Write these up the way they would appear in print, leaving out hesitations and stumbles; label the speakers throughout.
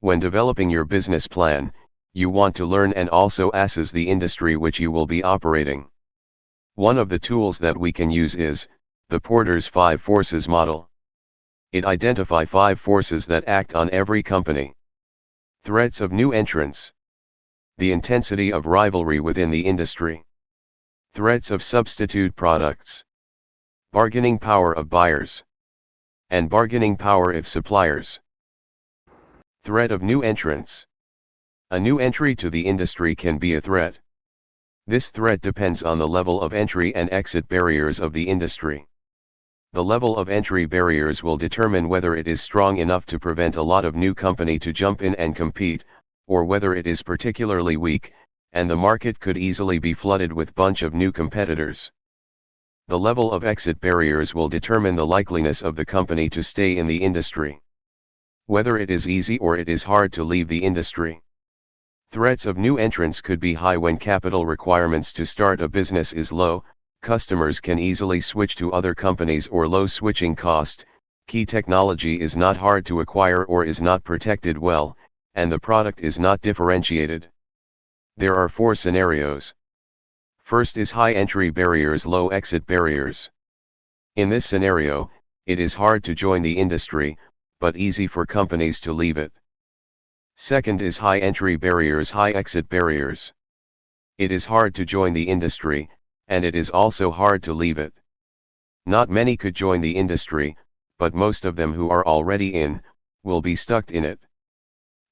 Speaker 1: When developing your business plan, you want to learn and also assess the industry which you will be operating. One of the tools that we can use is the Porter's 5 Forces model. It identifies 5 forces that act on every company. Threats of new entrants. The intensity of rivalry within the industry. Threats of substitute products. Bargaining power of buyers. And bargaining power of suppliers. Threat of new entrants. A new entry to the industry can be a threat. This threat depends on the level of entry and exit barriers of the industry. The level of entry barriers will determine whether it is strong enough to prevent a lot of new company to jump in and compete, or whether it is particularly weak, and the market could easily be flooded with bunch of new competitors. The level of exit barriers will determine the likeliness of the company to stay in the industry. Whether it is easy or it is hard to leave the industry. Threats of new entrants could be high when capital requirements to start a business is low, customers can easily switch to other companies or low switching cost, key technology is not hard to acquire or is not protected well, and the product is not differentiated. There are 4 scenarios. First is high entry barriers, low exit barriers. In this scenario, it is hard to join the industry, but easy for companies to leave it. Second is high entry barriers, high exit barriers. It is hard to join the industry, and it is also hard to leave it. Not many could join the industry, but most of them who are already in, will be stuck in it.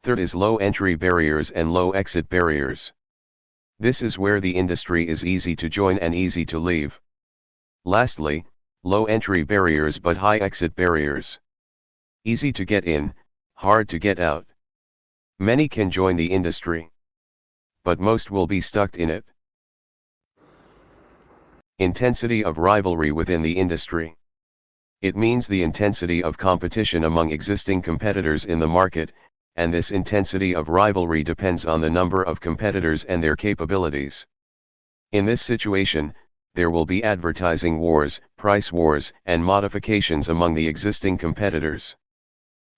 Speaker 1: Third is low entry barriers and low exit barriers. This is where the industry is easy to join and easy to leave. Lastly, low entry barriers but high exit barriers. Easy to get in, hard to get out. Many can join the industry, but most will be stuck in it. Intensity of rivalry within the industry. It means the intensity of competition among existing competitors in the market, and this intensity of rivalry depends on the number of competitors and their capabilities. In this situation, there will be advertising wars, price wars, and modifications among the existing competitors.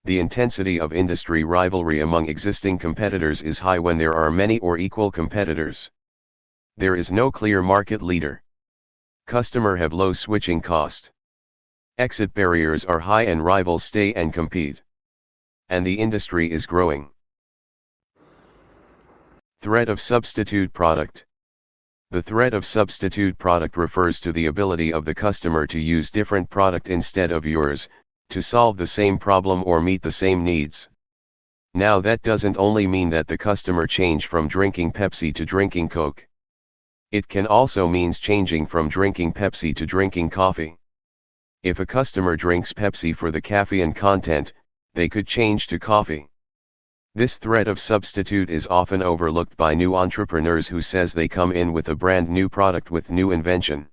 Speaker 1: The intensity of industry rivalry among existing competitors is high when there are many or equal competitors. There is no clear market leader. Customer have low switching cost. Exit barriers are high and rivals stay and compete. And the industry is growing. Threat of substitute product. The threat of substitute product refers to the ability of the customer to use different product instead of yours, to solve the same problem or meet the same needs. Now that doesn't only mean that the customer change from drinking Pepsi to drinking Coke. It can also means changing from drinking Pepsi to drinking coffee. If a customer drinks Pepsi for the caffeine content, they could change to coffee. This threat of substitute is often overlooked by new entrepreneurs who says they come in with a brand new product with new invention.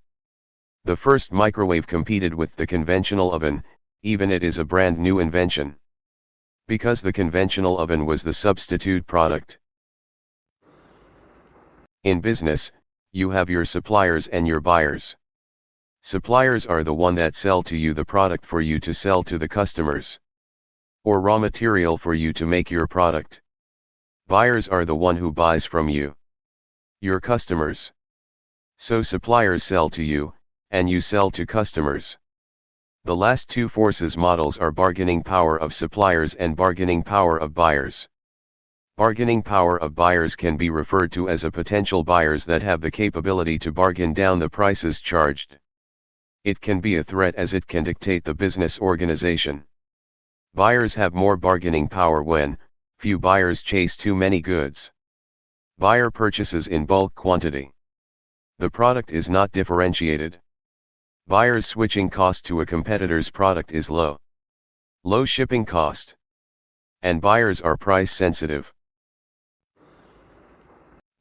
Speaker 1: The first microwave competed with the conventional oven, even it is a brand new invention. Because the conventional oven was the substitute product. In business, you have your suppliers and your buyers. Suppliers are the one that sell to you the product for you to sell to the customers. Or raw material for you to make your product. Buyers are the one who buys from you. Your customers. So suppliers sell to you, and you sell to customers. The last 2 forces models are bargaining power of suppliers and bargaining power of buyers. Bargaining power of buyers can be referred to as a potential buyers that have the capability to bargain down the prices charged. It can be a threat as it can dictate the business organization. Buyers have more bargaining power when few buyers chase too many goods. Buyer purchases in bulk quantity. The product is not differentiated. Buyers' switching cost to a competitor's product is low. Low shipping cost. And buyers are price sensitive.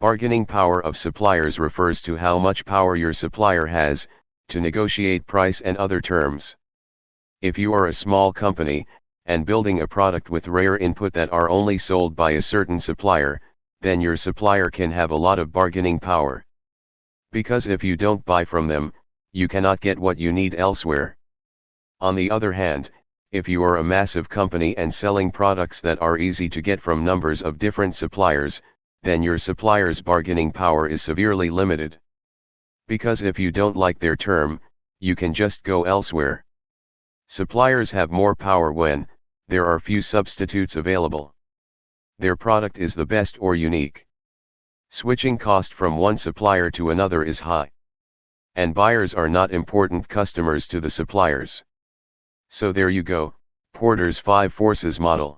Speaker 1: Bargaining power of suppliers refers to how much power your supplier has to negotiate price and other terms. If you are a small company, and building a product with rare input that are only sold by a certain supplier, then your supplier can have a lot of bargaining power. Because if you don't buy from them, you cannot get what you need elsewhere. On the other hand, If you are a massive company and selling products that are easy to get from numbers of different suppliers, then your supplier's bargaining power is severely limited. Because if you don't like their term, you can just go elsewhere. Suppliers have more power when there are few substitutes available. Their product is the best or unique. Switching cost from one supplier to another is high. And buyers are not important customers to the suppliers. So there you go, Porter's 5 forces model.